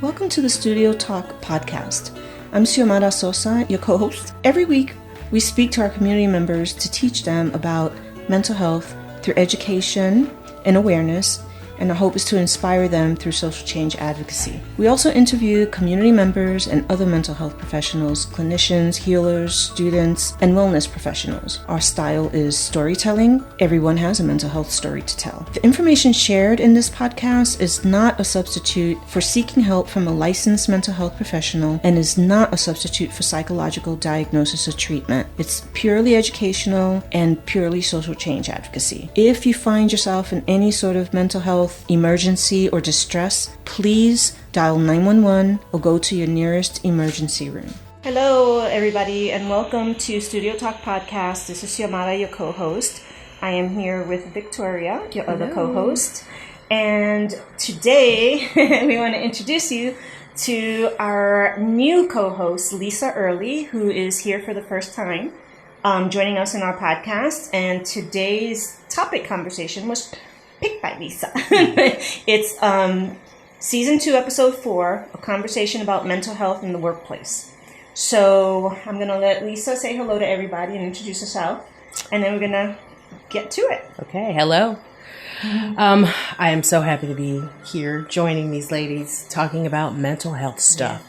Welcome to the Studio Talk podcast. I'm Xiomara Sosa, your co-host. Every week, we speak to our community members to teach them about mental health through education and awareness, and our hope is to inspire them through social change advocacy. We also interview community members and other mental health professionals, clinicians, healers, students, and wellness professionals. Our style is storytelling. Everyone has a mental health story to tell. The information shared in this podcast is not a substitute for seeking help from a licensed mental health professional and is not a substitute for psychological diagnosis or treatment. It's purely educational and purely social change advocacy. If you find yourself in any sort of mental health emergency or distress, please dial 911 or go to your nearest emergency room. Hello, everybody, and welcome to Studio Talk Podcast. This is Xiomara, your co-host. I am here with Victoria, your other co-host. And today, we want to introduce you to our new co-host, Lisa Early, who is here for the first time, joining us in our podcast. And today's topic conversation was picked by Lisa. It's season 2, episode 4, a conversation about mental health in the workplace. So I'm going to let Lisa say hello to everybody and introduce herself, and then we're going to get to it. Okay, hello. I am so happy to be here joining these ladies talking about mental health stuff.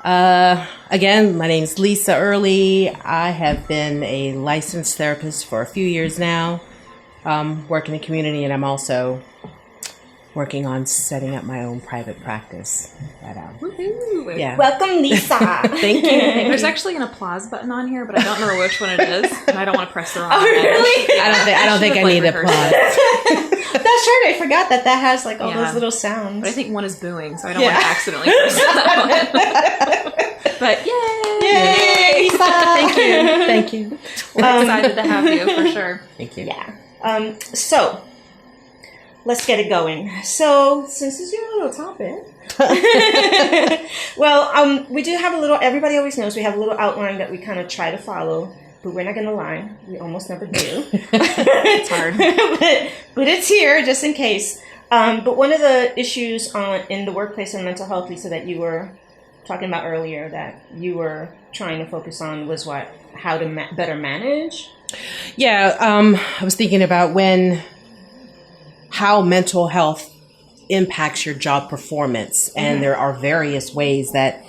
Again, my name is Lisa Early. I have been a licensed therapist for a few years now. Work in the community, and I'm also working on setting up my own private practice. Yeah. Welcome, Lisa. Thank you. There's actually an applause button on here, but I don't remember which one it is, and I don't want to press the wrong one. Really? I don't think I need applause. That's right. I forgot that has like all those little sounds. But I think one is booing, so I don't want to accidentally press that one. But yay! Lisa! Thank you. We're excited to have you, for sure. Thank you. Yeah. So, let's get it going. So, since this is your little topic, well, we do have a little, everybody always knows we have a little outline that we kind of try to follow, but we're not going to lie. We almost never do. It's hard. but it's here just in case. But one of the issues in the workplace and mental health, Lisa, that you were talking about earlier that you were trying to focus on was what? How to better manage? Yeah, I was thinking about how mental health impacts your job performance. And there are various ways that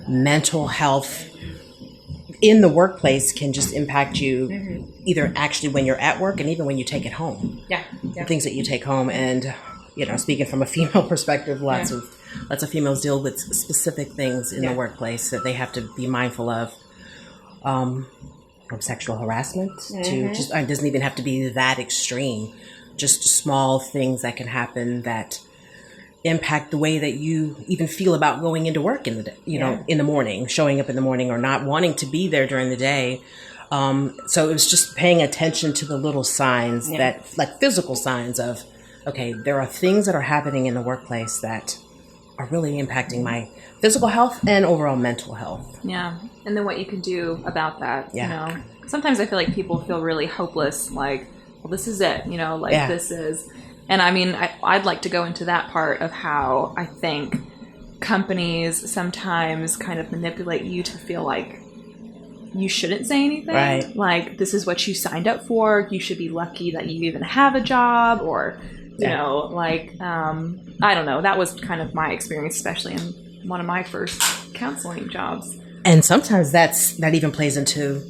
mental health in the workplace can just impact you either actually when you're at work and even when you take it home. Yeah. The things that you take home. And, speaking from a female perspective, lots of females deal with specific things in the workplace that they have to be mindful of. From sexual harassment to just, it doesn't even have to be that extreme. Just small things that can happen that impact the way that you even feel about going into work in the day, in the morning, showing up in the morning or not wanting to be there during the day. So it was just paying attention to the little signs that, like physical signs of, okay, there are things that are happening in the workplace that are really impacting my physical health and overall mental health. Yeah. And then what you can do about that, Sometimes I feel like people feel really hopeless, like, well, this is it, this is. And I mean, I'd like to go into that part of how I think companies sometimes kind of manipulate you to feel like you shouldn't say anything. Right. Like, this is what you signed up for. You should be lucky that you even have a job, or, I don't know. That was kind of my experience, especially in one of my first counseling jobs. And sometimes that even plays into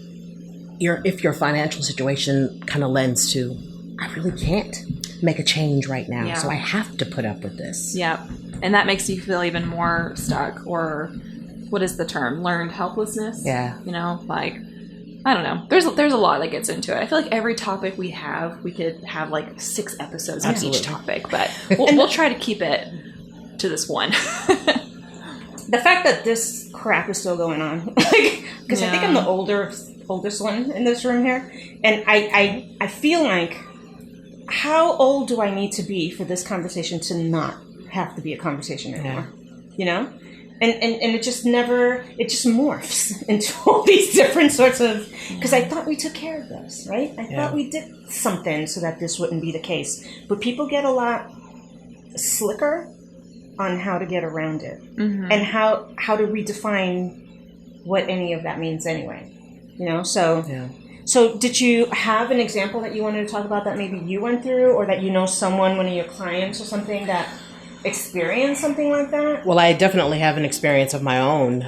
if your financial situation kind of lends to, I really can't make a change right now, so I have to put up with this. Yeah, and that makes you feel even more stuck, or what is the term? Learned helplessness. Yeah. I don't know. There's a lot that gets into it. I feel like every topic we could have like 6 episodes on each topic, but we'll try to keep it to this one. The fact that this crap is still going on, because I think I'm the oldest one in this room here, and I feel like, how old do I need to be for this conversation to not have to be a conversation anymore? And it just morphs into all these different sorts of, because I thought we took care of this, right? I thought we did something so that this wouldn't be the case. But people get a lot slicker on how to get around it and how to redefine what any of that means anyway. So did you have an example that you wanted to talk about that maybe you went through, or that someone, one of your clients or something, that experienced something like that? Well, I definitely have an experience of my own,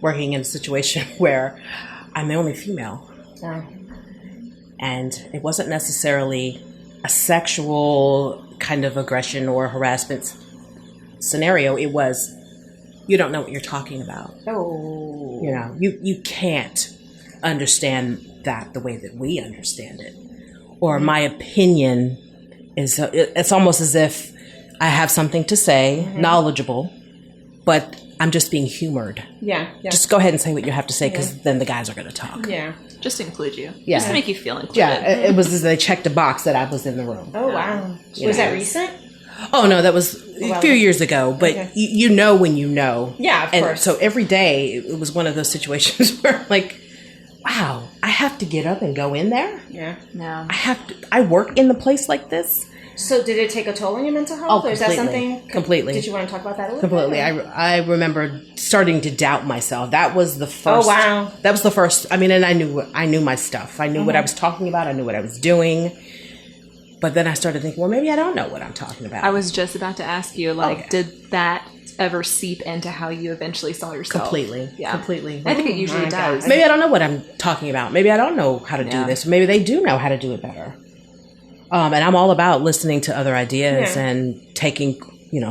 working in a situation where I'm the only female. Yeah. And it wasn't necessarily a sexual kind of aggression or harassment scenario. It was, you don't know what you're talking about. Oh. You can't understand that the way that we understand it. Or my opinion is, it's almost as if I have something to say, knowledgeable, but I'm just being humored. Yeah. Just go ahead and say what you have to say, because then the guys are going to talk. Yeah. Just to include you. Yeah. Just to make you feel included. Yeah. It was as they checked a box that I was in the room. Oh, wow. Was that recent? Oh, no, that was a few years ago. But you know when you know. Yeah, of course. So every day it was one of those situations where I'm like, wow, I have to get up and go in there? Yeah. No. I work in the place like this? So did it take a toll on your mental health? Oh, or is that something? Completely. Did you want to talk about that a little Completely. bit? I remember starting to doubt myself. That was the first. Oh, wow. That was the first. I mean, and I knew my stuff. I knew what I was talking about. I knew what I was doing. But then I started thinking, well, maybe I don't know what I'm talking about. I was just about to ask you, did that ever seep into how you eventually saw yourself? Completely. Yeah. Completely. I think it usually does. Maybe I don't know what I'm talking about. Maybe I don't know how to do this. Maybe they do know how to do it better. And I'm all about listening to other ideas and taking,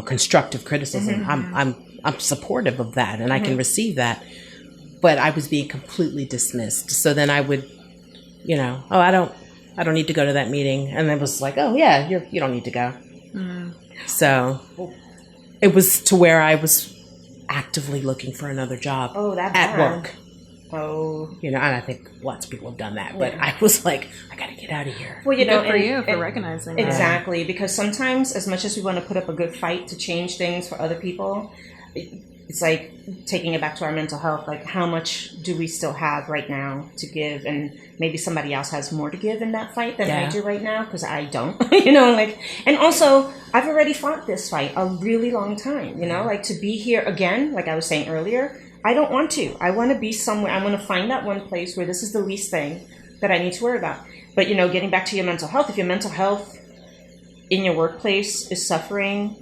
constructive criticism. I'm supportive of that, and I can receive that. But I was being completely dismissed. So then I would, I don't need to go to that meeting. And it was like, oh yeah, you don't need to go. So it was to where I was actively looking for another job at work. Oh. And I think lots of people have done that, but I was like, I got to get out of here. Well, good for you for recognizing that. Exactly, because sometimes, as much as we want to put up a good fight to change things for other people, it's like taking it back to our mental health. Like, how much do we still have right now to give? And maybe somebody else has more to give in that fight than I do right now, because I don't, and also I've already fought this fight a really long time, like to be here again, like I was saying earlier, I don't want to. I want to be somewhere. I want to find that one place where this is the least thing that I need to worry about. But, getting back to your mental health, if your mental health in your workplace is suffering,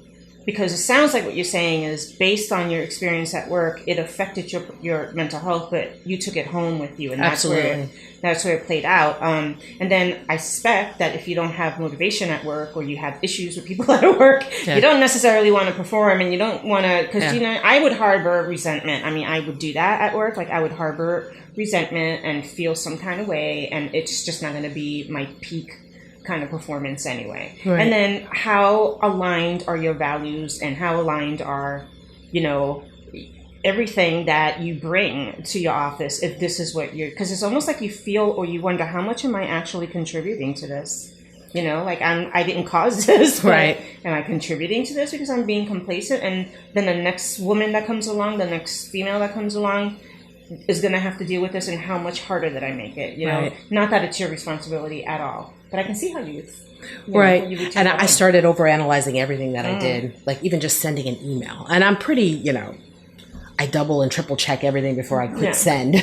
because it sounds like what you're saying is based on your experience at work, it affected your mental health, but you took it home with you. And that's where it played out. And then I suspect that if you don't have motivation at work, or you have issues with people at work, you don't necessarily want to perform, and you don't want to, because, I would harbor resentment. I mean, I would do that at work. Like, I would harbor resentment and feel some kind of way, and it's just not going to be my peak kind of performance anyway. Right. And then how aligned are your values, and how aligned are, everything that you bring to your office, if this is what you're, because it's almost like you feel, or you wonder, how much am I actually contributing to this? I didn't cause this, but am I contributing to this because I'm being complacent? And then the next woman that comes along, the next female that comes along is going to have to deal with this, and how much harder did I make it? Not that it's your responsibility at all, but I can see how you would and I started overanalyzing everything that I did, like even just sending an email. And I'm pretty, I double and triple check everything before I click send,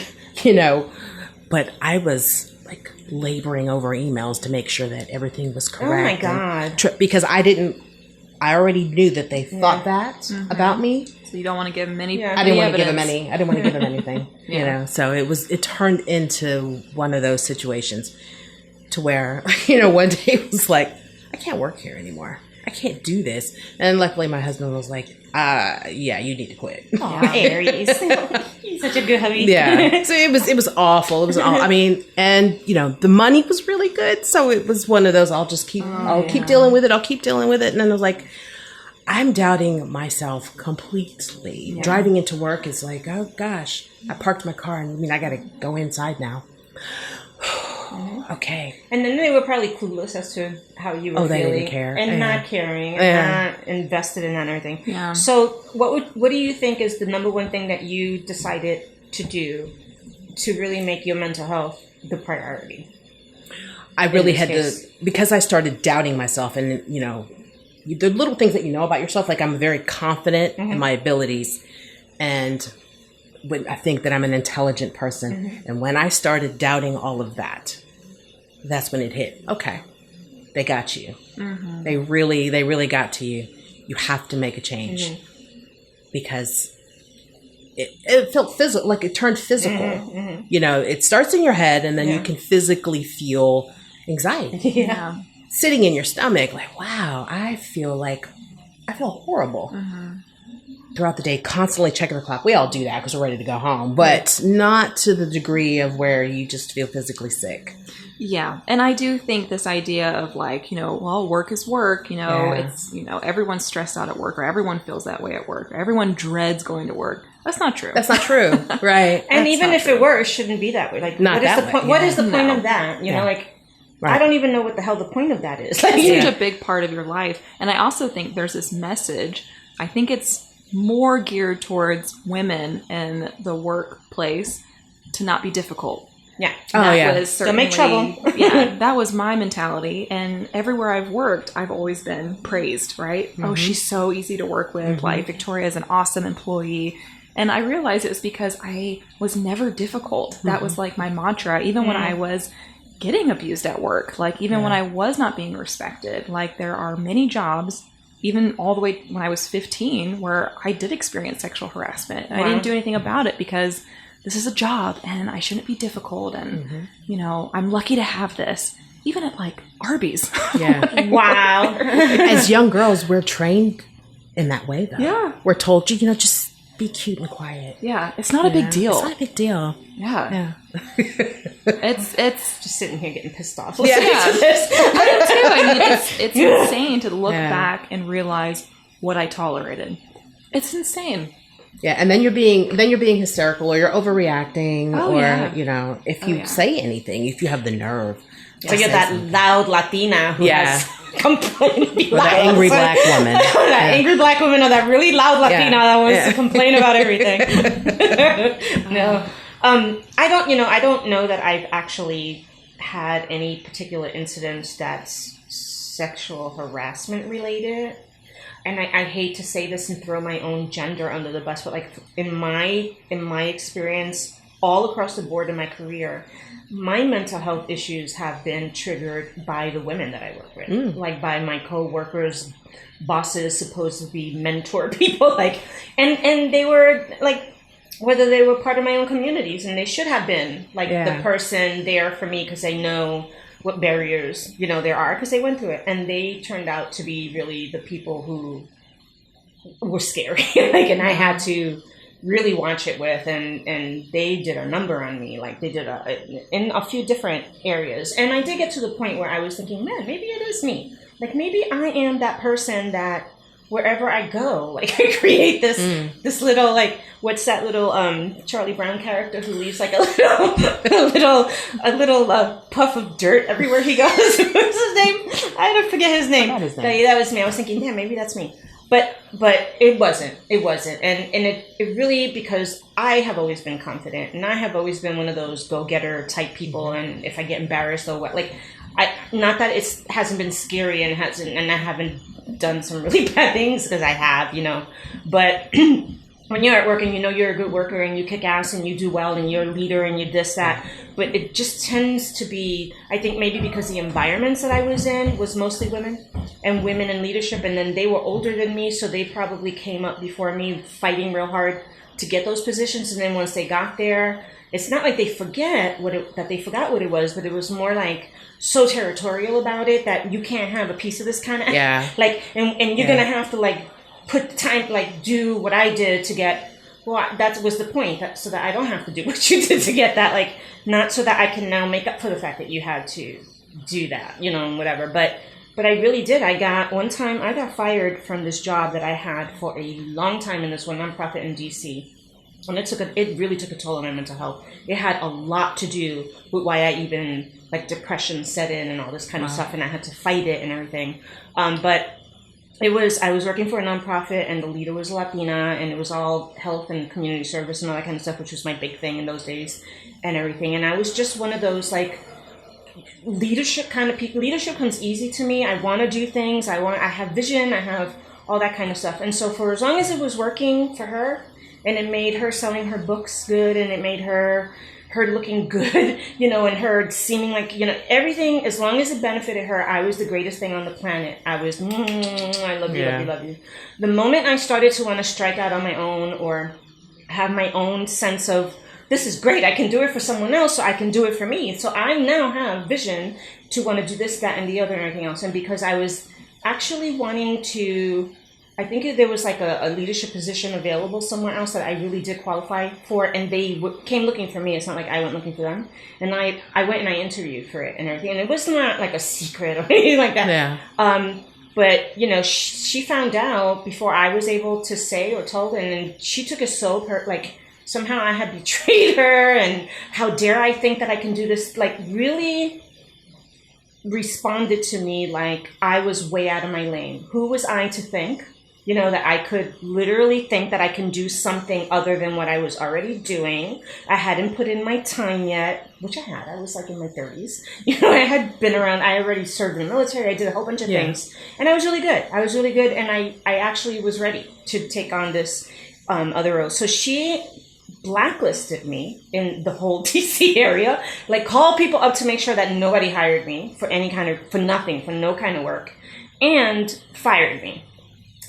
but I was like laboring over emails to make sure that everything was correct. Oh my God. Because I already knew that they thought that about me. So you don't want to give them any I didn't want to give them any. I didn't want to give them anything, So it turned into one of those situations to where, one day it was like, I can't work here anymore. I can't do this. And luckily my husband was like, you need to quit. Aw, Aries. He's such a good hubby. Yeah. So it was awful. It was I mean, and the money was really good. So it was one of those, I'll keep dealing with it. I'll keep dealing with it. And then I was like, I'm doubting myself completely. Yeah. Driving into work is like, oh gosh, I parked my car and I got to go inside now. Okay. And then they were probably clueless as to how you were feeling. They didn't care. And not caring and not invested in that and everything. Yeah. So what do you think is the number one thing that you decided to do to really make your mental health the priority? I really had to, because I started doubting myself and, the little things that you know about yourself, like I'm very confident in my abilities, and when I think that I'm an intelligent person. And when I started doubting all of that, that's when it hit. Okay, they got you. They really got to you. You have to make a change, because it felt physical, like it turned physical. You know, it starts in your head, and then you can physically feel anxiety. Sitting in your stomach, like, wow, I feel horrible. Throughout the day, constantly checking the clock. We all do that because we're ready to go home, but not to the degree of where you just feel physically sick. Yeah. And I do think this idea of like, you know, well, work is work, you know, it's, you know, everyone's stressed out at work, or everyone feels that way at work, or everyone dreads going to work. That's not true. That's not true. Right. And even if it were, it shouldn't be that way. Like, not what is the point? What is the point of that? You know, like, I don't even know what the hell the point of that is. Like, it's such a big part of your life. And I also think there's this message. I think it's more geared towards women in the workplace to not be difficult. Yeah. Don't make trouble. That was my mentality. And everywhere I've worked, I've always been praised, right? Oh, she's so easy to work with. Like, Victoria's an awesome employee. And I realized it was because I was never difficult. That was like my mantra, even when I was getting abused at work. Like, even when I was not being respected. Like, there are many jobs, even all the way when I was 15, where I did experience sexual harassment. I didn't do anything about it because this is a job and I shouldn't be difficult. And, you know, I'm lucky to have this. Even at like Arby's. Wow. As young girls, we're trained in that way, though. Yeah. We're told, you know, just be cute and quiet. Yeah. It's not a big deal. It's not a big deal. Yeah. It's just sitting here getting pissed off. I do too. I mean, it's insane to look back and realize what I tolerated. It's insane. Yeah, and then you're being hysterical, or you're overreacting, you know, if you say anything, if you have the nerve. So you're that loud Latina who has complaining. Or that angry black woman. That angry black woman, or that really loud Latina that wants to complain about everything. No. I don't know that I've actually had any particular incidents that's sexual harassment related. And I hate to say this and throw my own gender under the bus, but like in my experience, all across the board in my career, my mental health issues have been triggered by the women that I work with, like by my co-workers, bosses, supposed to be mentor people, like, and they were like, whether they were part of my own communities, and they should have been like the person there for me because they know what barriers, you know, there are because they went through it, and they turned out to be really the people who were scary, like, and I had to really watch it with, and they did a number on me, like they did in a few different areas, and I did get to the point where I was thinking, man, maybe it is me, like maybe I am that person that wherever I go, like I create this little, like, what's that little Charlie Brown character who leaves like a little puff of dirt everywhere he goes? What's his name? I don't forget his name. That was me. I was thinking, yeah, maybe that's me. But it wasn't. And it really, because I have always been confident, and I have always been one of those go-getter type people, and if I get embarrassed, not that it hasn't been scary and I haven't done some really bad things, because I have, you know, but when you're at work and you know you're a good worker and you kick ass and you do well and you're a leader and you this, that, but it just tends to be, I think maybe because the environments that I was in was mostly women and women in leadership, and then they were older than me, so they probably came up before me fighting real hard to get those positions, and then once they got there, it's not like they forgot what it was, but it was more like so territorial about it that you can't have a piece of this kind of like, and you're gonna have to like put the time, like do what I did to get. Well, that was the point, so that I don't have to do what you did to get that, like, not so that I can now make up for the fact that you had to do that, you know, whatever. But I really did. One time I got fired from this job that I had for a long time in this one nonprofit in DC. And it really took a toll on my mental health. It had a lot to do with why I even, like, depression set in and all this kind of stuff, and I had to fight it and everything. But I was working for a nonprofit, and the leader was Latina, and it was all health and community service and all that kind of stuff, which was my big thing in those days and everything. And I was just one of those, like, leadership kind of people. Leadership comes easy to me. I want to do things. I have vision. I have all that kind of stuff. And so for as long as it was working for her, and it made her selling her books good, and it made her looking good, you know, and her seeming like, you know, everything, as long as it benefited her, I was the greatest thing on the planet. I was, I love you, love you, love you. The moment I started to want to strike out on my own or have my own sense of, this is great, I can do it for someone else, so I can do it for me. So I now have vision to want to do this, that, and the other and everything else. And because I was actually wanting to, I think there was like a leadership position available somewhere else that I really did qualify for, and they came looking for me. It's not like I went looking for them. And I went and I interviewed for it and everything. And it was not like a secret or anything like that. Yeah. But, you know, she found out before I was able to say or told, and she took it so, like, somehow I had betrayed her, and how dare I think that I can do this, like, really responded to me like I was way out of my lane. Who was I to think? You know, that I could literally think that I can do something other than what I was already doing. I hadn't put in my time yet, which I had. I was like in my 30s. You know, I had been around. I already served in the military. I did a whole bunch of things. And I was really good. And I actually was ready to take on this other role. So she blacklisted me in the whole DC area, like called people up to make sure that nobody hired me for any kind of, for nothing, for no kind of work, and fired me.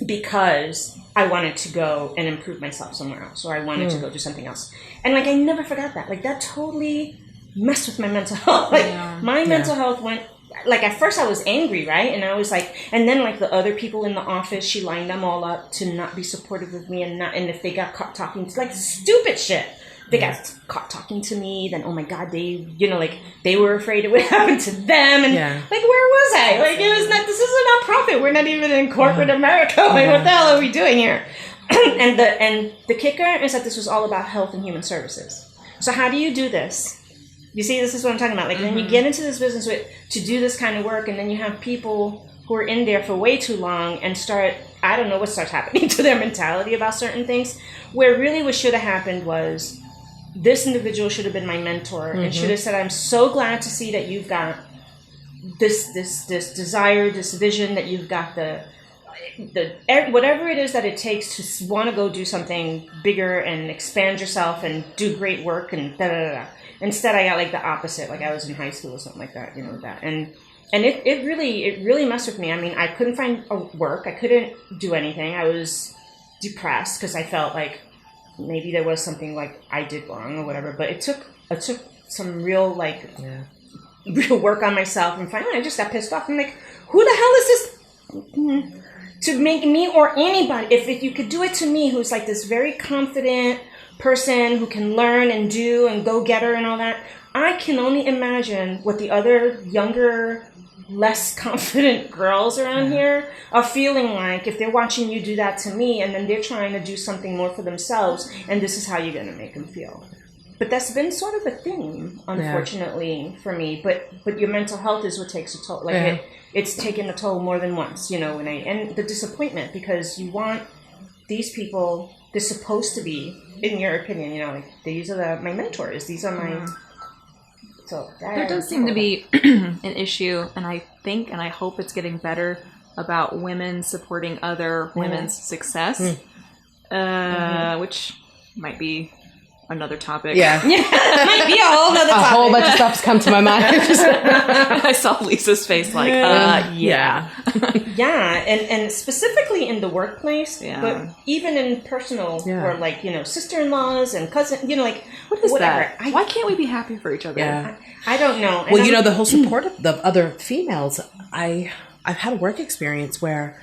Because I wanted to go and improve myself somewhere else, or I wanted to go do something else. And like, I never forgot that. Like, that totally messed with my mental health. Like, my mental health went, like, at first I was angry, right? And I was like, and then like the other people in the office, she lined them all up to not be supportive of me, and if they got caught talking to, like, stupid shit. They got caught talking to me, then, oh my God, they, you know, like, they were afraid it would happen to them. And like, where was I? Like, it was not, this is a nonprofit. We're not even in corporate America. Like, what the hell are we doing here? and the kicker is that this was all about health and human services. So how do you do this? You see, this is what I'm talking about. Like, then you get into this business to do this kind of work, and then you have people who are in there for way too long and start, I don't know what starts happening to their mentality about certain things, where really what should have happened was, this individual should have been my mentor and should have said, I'm so glad to see that you've got this desire, this vision, that you've got the whatever it is that it takes to want to go do something bigger and expand yourself and do great work and da da da. Instead, I got like the opposite. Like, I was in high school or something like that, you know, that. And it really messed with me. I mean, I couldn't find work. I couldn't do anything. I was depressed because I felt like maybe there was something like I did wrong or whatever, but it took some real real work on myself, and finally I just got pissed off. I'm like, who the hell is this to make me or anybody? If you could do it to me, who's like this very confident person who can learn and do and go getter and all that, I can only imagine what the other younger, less confident girls around here are feeling like if they're watching you do that to me, and then they're trying to do something more for themselves, and this is how you're going to make them feel. But that's been sort of a theme, unfortunately, for me. But your mental health is what takes a toll. Like, it's taken a toll more than once, you know. And the disappointment, because you want these people, they're supposed to be, in your opinion, you know, like, these are my mentors. These are my... So there does seem to be an issue, and I think and I hope it's getting better, about women supporting other women's success, which might be another topic. Yeah. Might be a whole other topic. A whole bunch of stuff's come to my mind. I saw Lisa's face like, yeah. And specifically in the workplace, but even in personal, or like, you know, sister-in-laws and cousin, you know, like, what is whatever. That? Why can't we be happy for each other? Yeah. I don't know. Well, you know, the whole support of the other females, I've had a work experience where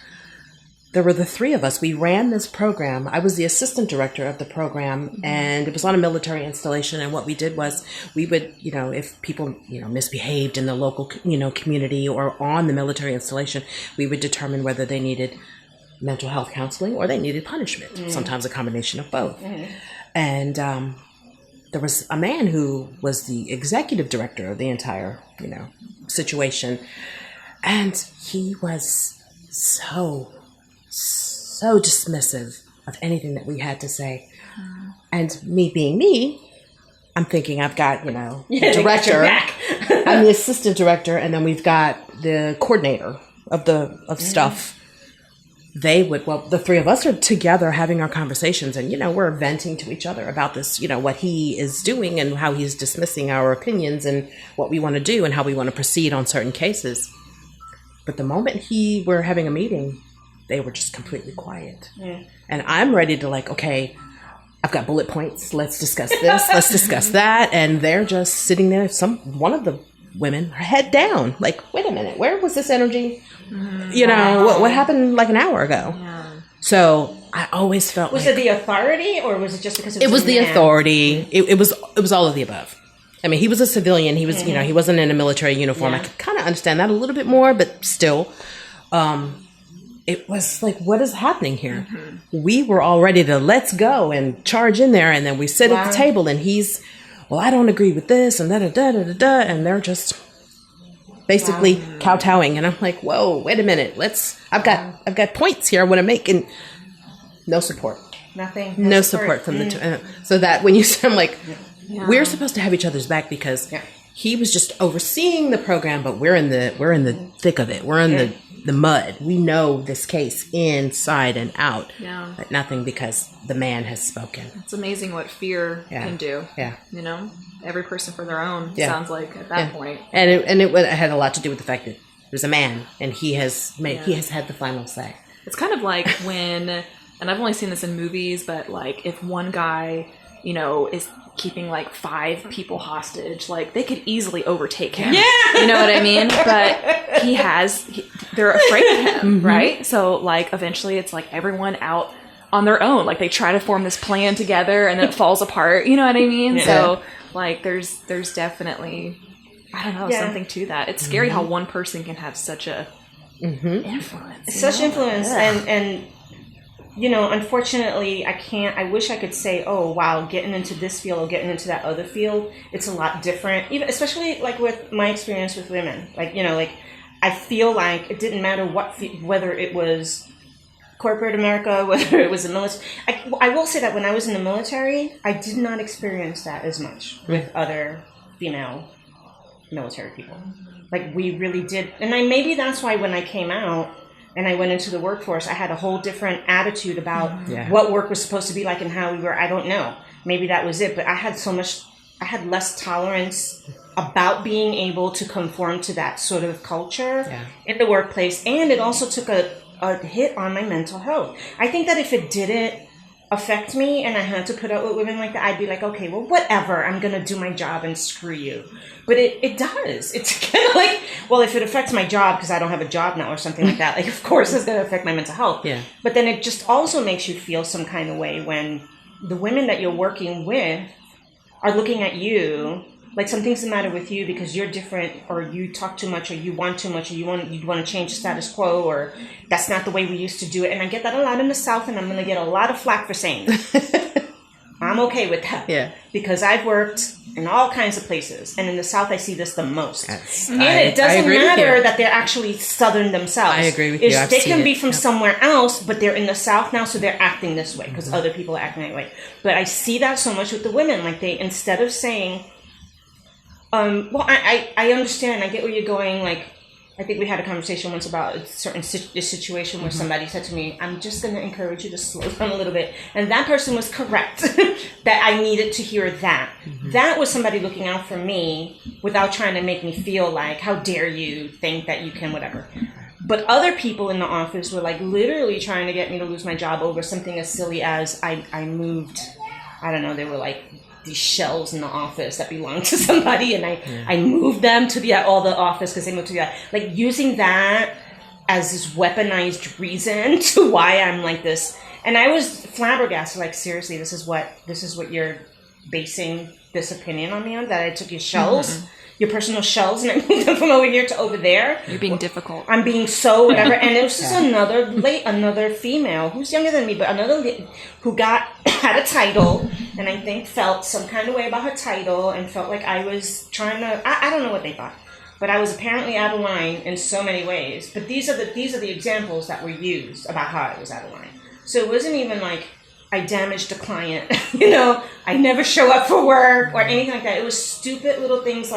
there were the three of us. We ran this program. I was the assistant director of the program, and it was on a military installation. And what we did was we would, you know, if people, you know, misbehaved in the local, you know, community or on the military installation, we would determine whether they needed mental health counseling or they needed punishment, sometimes a combination of both. And there was a man who was the executive director of the entire, you know, situation. And he was so dismissive of anything that we had to say. And me being me, I'm thinking I've got, you know, the director. I've I'm the assistant director, and then we've got the coordinator of stuff. The three of us are together having our conversations, and, we're venting to each other about this, what he is doing and how he's dismissing our opinions and what we want to do and how we want to proceed on certain cases. But the moment we're having a meeting, they were just completely quiet. Yeah. And I'm ready to okay, I've got bullet points. Let's discuss this. Let's discuss that. And they're just sitting there. One of the women, her head down, wait a minute, where was this energy? What happened an hour ago? Yeah. So I always felt was it the authority, or was it just because it was the authority? It was all of the above. I mean, he was a civilian. He was, he wasn't in a military uniform. Yeah. I could kind of understand that a little bit more, but still, it was what is happening here? Mm-hmm. We were all ready to let's go and charge in there, and then we sit at the table, and he's, I don't agree with this, and da-da-da-da-da, and they're just basically kowtowing, and I'm whoa, wait a minute, I've got points here I want to make, and no support. Nothing. No support from the two. So that when you said, I'm we're supposed to have each other's back, because he was just overseeing the program, but we're in the thick of it. We're in the mud. We know this case inside and out. Yeah. But nothing, because the man has spoken. It's amazing what fear can do. Yeah. Every person for their own, sounds like at that point. And it had a lot to do with the fact that there's a man, and he has had the final say. It's kind of like when, and I've only seen this in movies, but if one guy, is keeping 5 people hostage, they could easily overtake him. Yeah. You know what I mean? But they're afraid of him, mm-hmm. right? So eventually it's everyone out on their own. They try to form this plan together, and then it falls apart. You know what I mean? Yeah. So there's definitely, I don't know, something to that. It's scary how one person can have such a influence. Such influence. Yeah. And unfortunately, I wish I could say, oh, wow, getting into this field or getting into that other field, it's a lot different. Even, especially with my experience with women. I feel it didn't matter whether it was corporate America, whether it was the military. I will say that when I was in the military, I did not experience that as much with other female military people. We really did. And maybe that's why when I came out, and I went into the workforce, I had a whole different attitude about what work was supposed to be like and how we were. I don't know. Maybe that was it. But I had less tolerance about being able to conform to that sort of culture in the workplace. And it also took a hit on my mental health. I think that if it didn't affect me and I had to put up with women like that, I'd be okay, well, whatever. I'm going to do my job and screw you. But it does. It's kind of well, if it affects my job because I don't have a job now or something like that, of course it's going to affect my mental health. Yeah. But then it just also makes you feel some kind of way when the women that you're working with are looking at you something's the matter with you because you're different, or you talk too much, or you want too much, or you want to change the status quo, or that's not the way we used to do it. And I get that a lot in the South, and I'm going to get a lot of flack for saying that. I'm okay with that. Yeah. Because I've worked in all kinds of places, and in the South I see this the most. Yes. And it doesn't matter that they're actually Southern themselves. I agree with you. They can be from somewhere else, but they're in the South now, so they're acting this way because other people are acting that way. But I see that so much with the women. They, instead of saying, well, I understand. I get where you're going. I think we had a conversation once about a certain situation where somebody said to me, I'm just going to encourage you to slow down a little bit. And that person was correct that I needed to hear that. Mm-hmm. That was somebody looking out for me without trying to make me feel how dare you think that you can whatever. But other people in the office were literally trying to get me to lose my job over something as silly as I moved, I don't know, they were these shelves in the office that belonged to somebody, and I moved them to the office because they moved to the using that as this weaponized reason to why I'm like this. And I was flabbergasted, seriously, this is what you're basing this opinion on me on, that I took your shelves, your personal shelves, and I moved them from over here to over there. You're being difficult. I'm being so whatever. And it was just another female who's younger than me, but who had a title, and I think felt some kind of way about her title, and felt like I was trying to. I don't know what they thought, but I was apparently out of line in so many ways. But these are the examples that were used about how I was out of line. So it wasn't even I damaged a client, I never show up for work or anything like that. It was stupid little things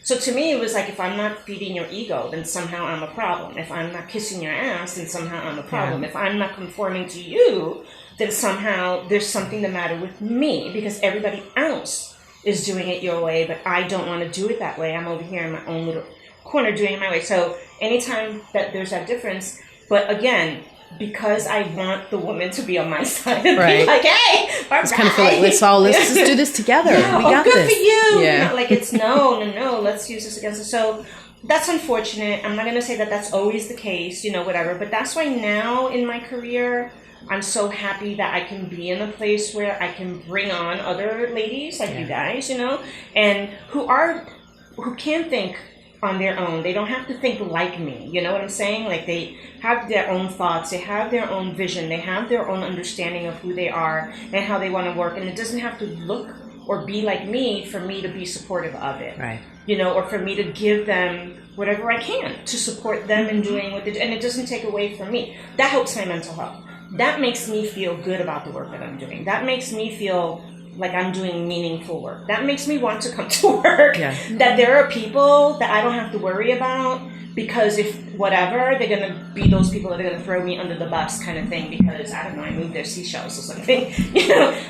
So to me, it was like, if I'm not feeding your ego, then somehow I'm a problem. If I'm not kissing your ass, then somehow I'm a problem. If I'm not conforming to you, then somehow there's something the matter with me, because everybody else is doing it your way, but I don't want to do it that way. I'm over here in my own little corner doing it my way. So anytime that there's that difference, but again, because I want the woman to be on my side and be like, hey, bye-bye. It's kind of feel like, let's just do this together. Yeah, we got good this. for you. Yeah. Like, it's no, let's use this against it. So that's unfortunate. I'm not going to say that that's always the case, whatever. But that's why now in my career, I'm so happy that I can be in a place where I can bring on other ladies like you guys, and who can think on their own. They don't have to think like me. You know what I'm saying? Like, they have their own thoughts. They have their own vision. They have their own understanding of who they are and how they want to work. And it doesn't have to look or be like me for me to be supportive of it. Right. Or for me to give them whatever I can to support them in doing what they do. And it doesn't take away from me. That helps my mental health. That makes me feel good about the work that I'm doing. That makes me feel like I'm doing meaningful work. That makes me want to come to work. Yeah. That there are people that I don't have to worry about, because if whatever, they're going to be those people that are going to throw me under the bus kind of thing, because, I don't know, I moved their seashells or something.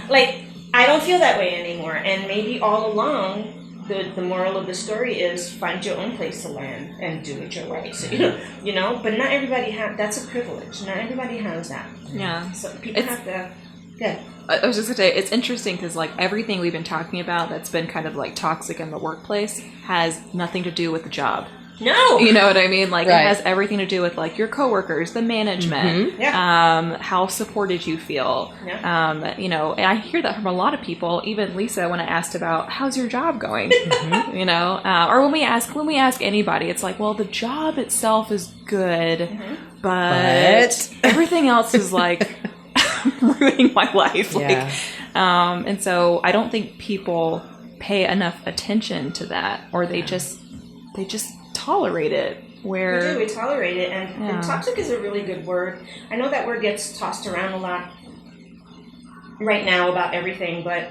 Like, I don't feel that way anymore. And maybe all along, the moral of the story is find your own place to land and do it your way. So, but not everybody that's a privilege. Not everybody has that. Yeah. So people have to, yeah. I was just going to say, it's interesting because, like, everything we've been talking about that's been kind of, like, toxic in the workplace has nothing to do with the job. No! You know what I mean? Like, It has everything to do with, like, your coworkers, the management, how supported you feel. Yeah. And I hear that from a lot of people, even Lisa, when I asked about, how's your job going? Or when we ask anybody, it's like, well, the job itself is good, but everything else is, like... ruining my life. Yeah. And so I don't think people pay enough attention to that, or they just tolerate it. We tolerate it, and toxic is a really good word. I know that word gets tossed around a lot right now about everything, but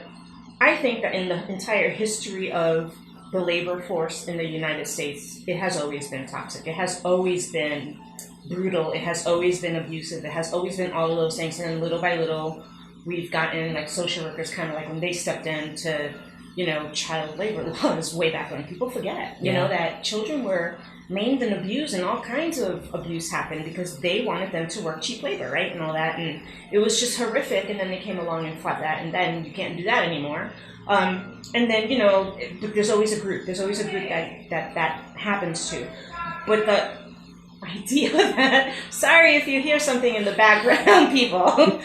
I think that in the entire history of the labor force in the United States, it has always been toxic. It has always been brutal. It has always been abusive. It has always been all of those things. And then little by little, we've gotten, like, social workers, kind of like when they stepped into, child labor laws way back when. People forget, that children were maimed and abused, and all kinds of abuse happened because they wanted them to work cheap labor, right? And all that. And it was just horrific. And then they came along and fought that. And then you can't do that anymore. And then, there's always a group. There's always a group that happens to. But the idea that, sorry if you hear something in the background, people.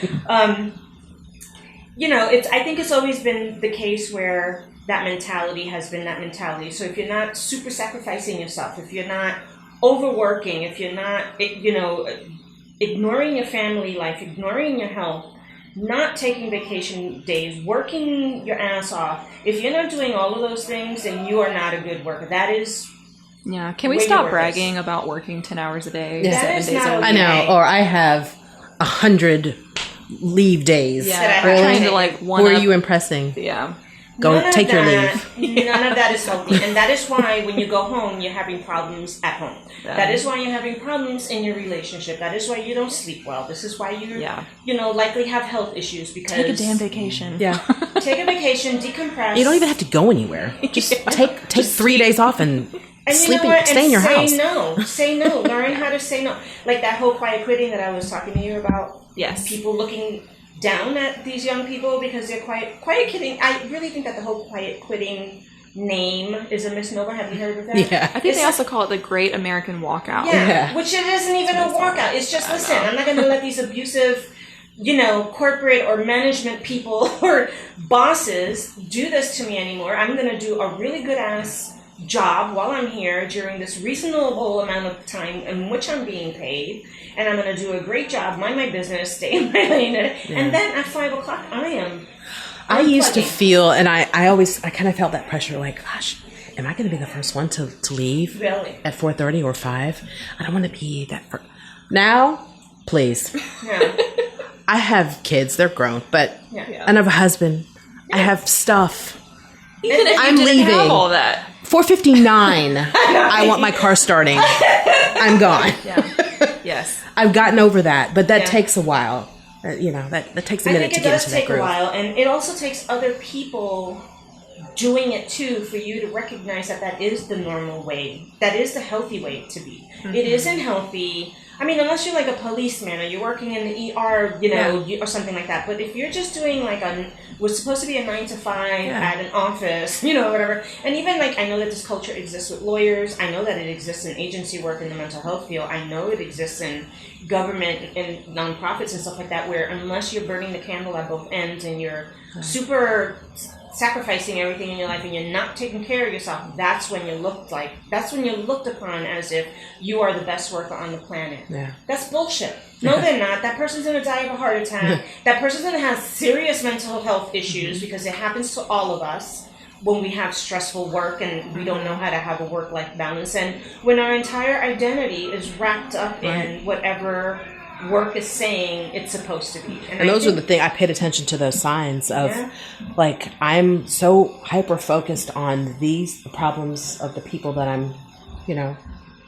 I think it's always been the case where that mentality has been that mentality. So if you're not super sacrificing yourself, if you're not overworking, if you're not, ignoring your family life, ignoring your health, not taking vacation days, working your ass off, if you're not doing all of those things, then you are not a good worker. That is... Yeah, can we stop bragging about working 10 hours a day, 7 days a week? I know, or I have 100 leave days. Yeah, really? Trying to, like, who are you impressing? Yeah. Go take your leave. None of that is healthy. And that is why when you go home, you're having problems at home. That is why you're having problems in your relationship. That is why you don't sleep well. This is why you likely have health issues, because... Take a damn vacation. Yeah. Take a vacation, decompress. You don't even have to go anywhere. Just take 3 days off and stay in your house. Say no. Learn how to say no. Like that whole quiet quitting that I was talking to you about. Yes. People looking down at these young people because they're quiet quitting. I really think that the whole quiet quitting name is a misnomer. Have you heard of that? Yeah. I think they also call it the Great American Walkout. Yeah. Which it isn't even a walkout. It's just, listen, I'm not going to let these abusive, corporate or management people or bosses do this to me anymore. I'm going to do a really good ass job while I'm here during this reasonable amount of time in which I'm being paid, and I'm going to do a great job, mind my business, stay in my lane, and then at 5 o'clock I used to feel, and I kind of felt that pressure, like, gosh, am I going to be the first one to leave at 4:30 or 5? I don't want to be that first. Now, please. Yeah. I have kids, they're grown, but and I have a husband. I have stuff. Even if I'm you didn't leaving. have all that. 4:59, I want my car starting. I'm gone. Yeah. Yes. I've gotten over that, but that takes a while. That takes a minute to get into that groove. It does take a while, and it also takes other people doing it too for you to recognize that is the normal way. That is the healthy way to be. Mm-hmm. It isn't healthy. I mean, unless you're like a policeman or you're working in the ER, or something like that. But if you're just doing like what's supposed to be a 9 to 5 at an office, whatever. And even like, I know that this culture exists with lawyers. I know that it exists in agency work in the mental health field. I know it exists in government and nonprofits and stuff like that, where unless you're burning the candle at both ends and you're super sacrificing everything in your life and you're not taking care of yourself, that's when you're looked upon as if you are the best worker on the planet. Yeah. That's bullshit. No, they're not. That person's going to die of a heart attack. That person's going to have serious mental health issues because it happens to all of us when we have stressful work and we don't know how to have a work-life balance, and when our entire identity is wrapped up in whatever work is saying it's supposed to be. And those are the things I paid attention to, those signs of like, I'm so hyper focused on the problems of the people that I'm,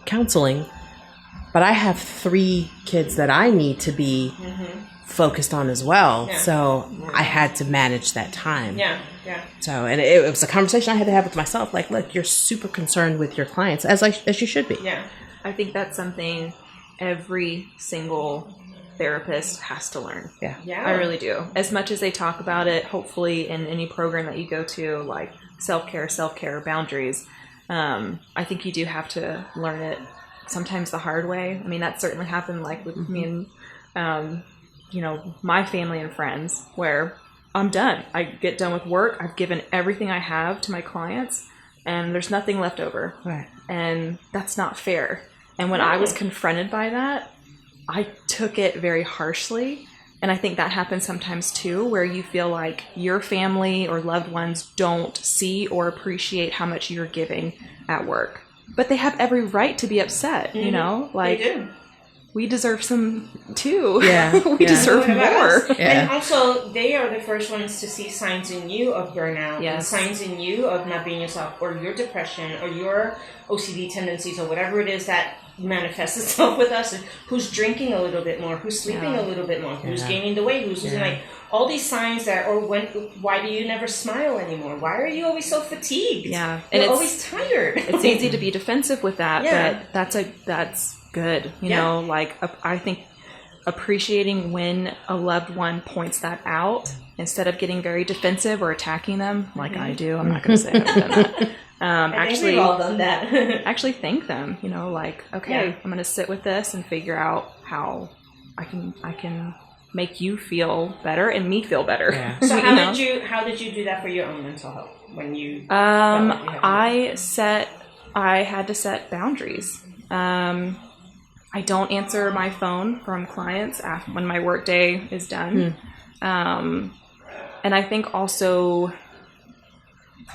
counseling, but I have 3 kids that I need to be focused on as well. Yeah. So I had to manage that time. Yeah. So, and it was a conversation I had to have with myself. Like, look, you're super concerned with your clients as you should be. Yeah. I think that's something every single therapist has to learn. Yeah. I really do. As much as they talk about it, hopefully in any program that you go to, like self-care, boundaries, I think you do have to learn it sometimes the hard way. I mean, that certainly happened like with me and, my family and friends, where I'm done. I get done with work. I've given everything I have to my clients and there's nothing left over. Right. And that's not fair. And when I was confronted by that, I took it very harshly. And I think that happens sometimes too, where you feel like your family or loved ones don't see or appreciate how much you're giving at work. But they have every right to be upset, Like, they do. We deserve some too. Yeah. we deserve more. Yeah. And also, they are the first ones to see signs in you of burnout, and signs in you of not being yourself, or your depression, or your OCD tendencies, or whatever it is that manifests itself with us. And who's drinking a little bit more, who's sleeping a little bit more, who's gaining the weight, who's losing, like all these signs that, or why do you never smile anymore? Why are you always so fatigued? Yeah, and you're always tired. It's easy to be defensive with that, but that's good. Like I think appreciating when a loved one points that out instead of getting very defensive or attacking them like I do. I'm not going to say I've done that. Actually, we've all done that. Actually thank them, like, okay, I'm going to sit with this and figure out how I can make you feel better and me feel better. Yeah. So how did you do that for your own mental health when you I had to set boundaries. I don't answer my phone from clients when my workday is done. And I think also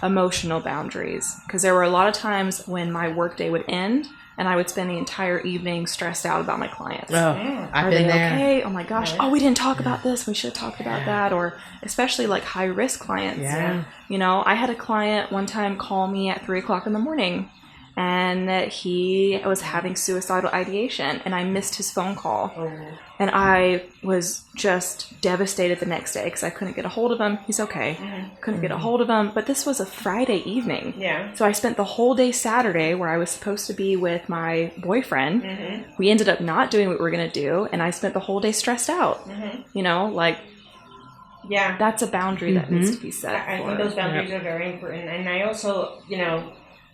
emotional boundaries, because there were a lot of times when my workday would end and I would spend the entire evening stressed out about my clients. I've been there. Okay? Oh my gosh. Oh, we didn't talk about this. We should have talked about that. Or especially like high risk clients. Yeah. I had a client one time call me at 3:00 in the morning, and he was having suicidal ideation, and I missed his phone call. And I was just devastated the next day because I couldn't get a hold of him. He's okay. Couldn't get a hold of him. But this was a Friday evening. Yeah. So I spent the whole day Saturday, where I was supposed to be with my boyfriend. We ended up not doing what we were going to do, and I spent the whole day stressed out. That's a boundary that needs to be set. I think those boundaries are very important. And I also,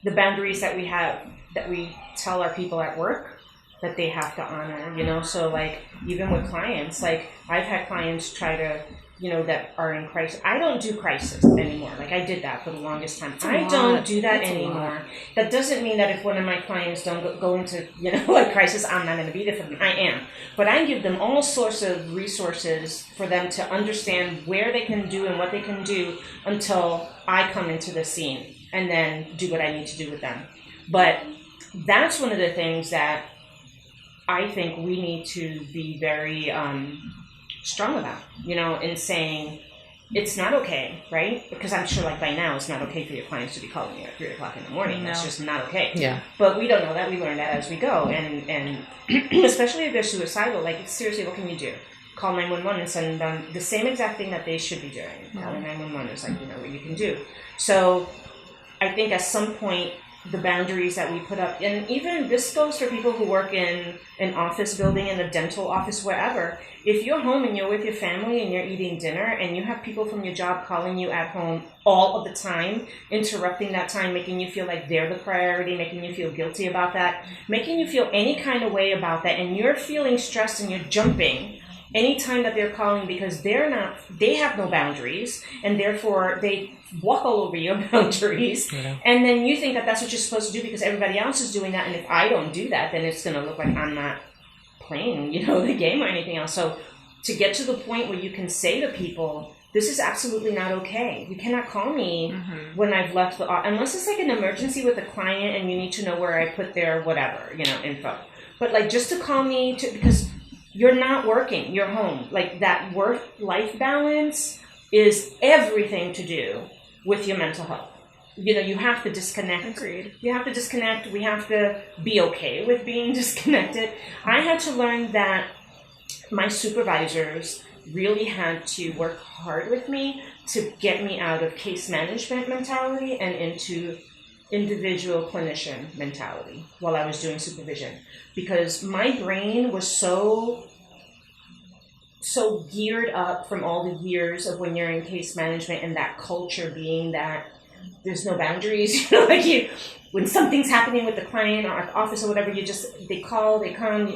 the boundaries that we have, that we tell our people at work that they have to honor, so like even with clients, like I've had clients try to, that are in crisis. I don't do crisis anymore. Like I did that for the longest time. I don't do that anymore. That doesn't mean that if one of my clients don't go into, like crisis, I'm not going to be there for them. I am. But I give them all sorts of resources for them to understand where they can do and what they can do until I come into the scene and then do what I need to do with them. But that's one of the things that I think we need to be very strong about, in saying, it's not okay, right? Because I'm sure, like, by now, it's not okay for your clients to be calling you at 3 o'clock in the morning. That's just not okay. Yeah. But we don't know that. We learn that as we go. And especially if they're suicidal, like, seriously, what can you do? Call 911 and send them the same exact thing that they should be doing. Calling 911 is, like, what you can do. So I think at some point, the boundaries that we put up, and even this goes for people who work in an office building, in a dental office, wherever. If you're home and you're with your family and you're eating dinner and you have people from your job calling you at home all of the time, interrupting that time, making you feel like they're the priority, making you feel guilty about that, making you feel any kind of way about that, and you're feeling stressed and you're jumping anytime that they're calling because they have no boundaries, and therefore they walk all over your boundaries. Yeah. And then you think that that's what you're supposed to do because everybody else is doing that. And if I don't do that, then it's going to look like I'm not playing, the game or anything else. So to get to the point where you can say to people, this is absolutely not okay. You cannot call me when I've left the office, unless it's like an emergency with a client and you need to know where I put their whatever, info. But like just to call me because you're not working, you're home. Like that work-life balance is everything to do with your mental health. You have to disconnect. Agreed. You have to disconnect. We have to be okay with being disconnected. I had to learn that my supervisors really had to work hard with me to get me out of case management mentality and into individual clinician mentality while I was doing supervision, because my brain was so geared up from all the years of when you're in case management and that culture being that there's no boundaries, when something's happening with the client or at the office or whatever, they call, they come,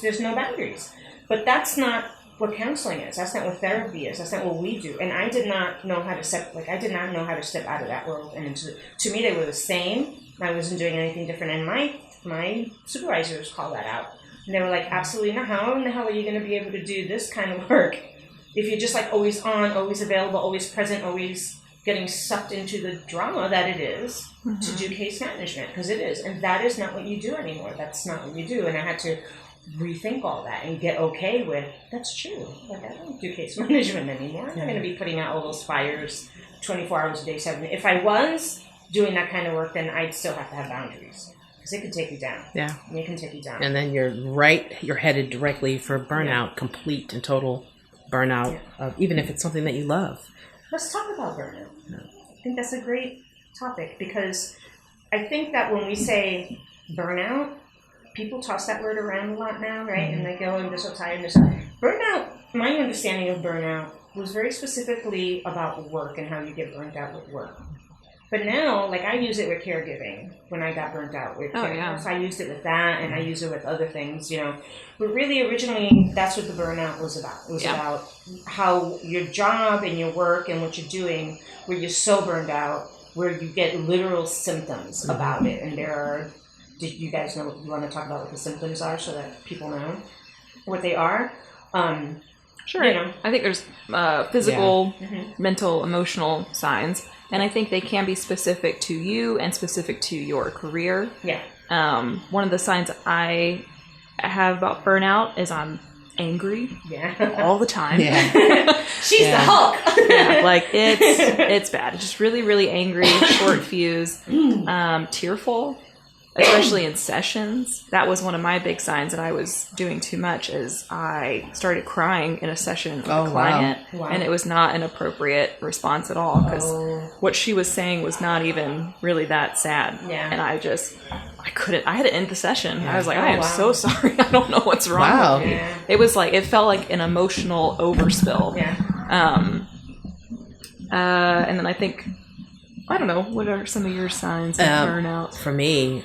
there's no boundaries. But that's not what counseling is. That's not what therapy is. That's not what we do. And I did not know how to step out of that world. And to me, they were the same. I wasn't doing anything different. And my supervisors called that out. And they were like, absolutely not. How in the hell are you going to be able to do this kind of work if you're just like always on, always available, always present, always getting sucked into the drama that it is to do case management? Because it is. And that is not what you do anymore. That's not what you do. And I had to rethink all that and get okay with, that's true. Like, I don't do case management anymore. I'm not going to be putting out all those fires 24 hours a day, 7 days. If I was doing that kind of work, then I'd still have to have boundaries. Because it can take you down. Yeah. It can take you down. And then you're headed directly for burnout, complete and total burnout, even if it's something that you love. Let's talk about burnout. I think that's a great topic, because I think that when we say burnout, people toss that word around a lot now, right? And they go, I'm just so tired. Burnout, my understanding of burnout was very specifically about work and how you get burnt out with work. But now, like, I use it with caregiving when I got burnt out with caregiving. Yeah. So I used it with that, and I use it with other things, But really, originally, that's what the burnout was about. It was about how your job and your work and what you're doing, where you're so burned out, where you get literal symptoms about it. And do you guys know, you want to talk about what the symptoms are so that people know what they are? Sure. I think there's physical, mental, emotional signs. And I think they can be specific to you and specific to your career. Yeah. One of the signs I have about burnout is I'm angry all the time. Yeah. She's the Hulk. Like it's bad. It's just really, really angry, short fuse, tearful, especially in sessions. That was one of my big signs that I was doing too much, is I started crying in a session with a client. Wow. And it was not an appropriate response at all, because what she was saying was not even really that sad. Yeah. And I couldn't, I had to end the session. Yeah. I was like, I am so sorry. I don't know what's wrong with me. Yeah. It was like, it felt like an emotional overspill. Yeah. And then I think, I don't know, what are some of your signs of burnout? For me,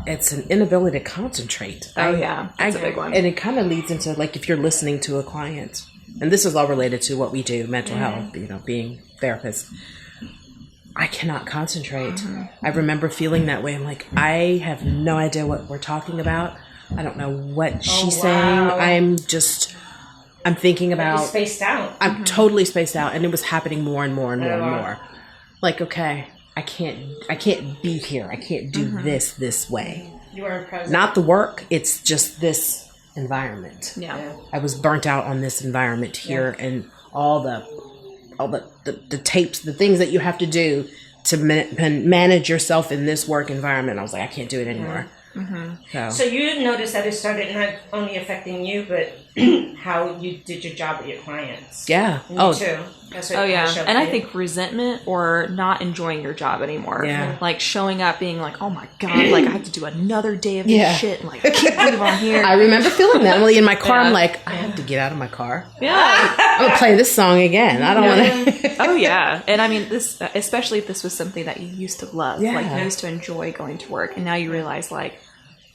it's an inability to concentrate. That's a big one. And it kind of leads into, like, if you're listening to a client, and this is all related to what we do, mental health, being therapists. I cannot concentrate. I remember feeling that way. I'm like, I have no idea what we're talking about. I don't know what she's saying. I'm thinking about... You're spaced out. I'm totally spaced out. And it was happening more and more and more and more. Like, okay, I can't be here. I can't do this way. You are present. Not the work. It's just this environment. Yeah. I was burnt out on this environment here and all the all the tapes, the things that you have to do to manage yourself in this work environment. I was like, I can't do it anymore. Mm-hmm. So you noticed that it started not only affecting you, but how you did your job with your clients. Yeah. Me too. That's what And I think resentment or not enjoying your job anymore. Yeah. Like showing up being like, oh my God, like I have to do another day of this shit. And like, I can't believe I'm here. I remember feeling that. I'm in my car. I'm like, I have to get out of my car. Yeah. I'm going to play this song again. I don't want to. Oh yeah. And I mean, this, especially if this was something that you used to love, like you used to enjoy going to work. And now you realize like,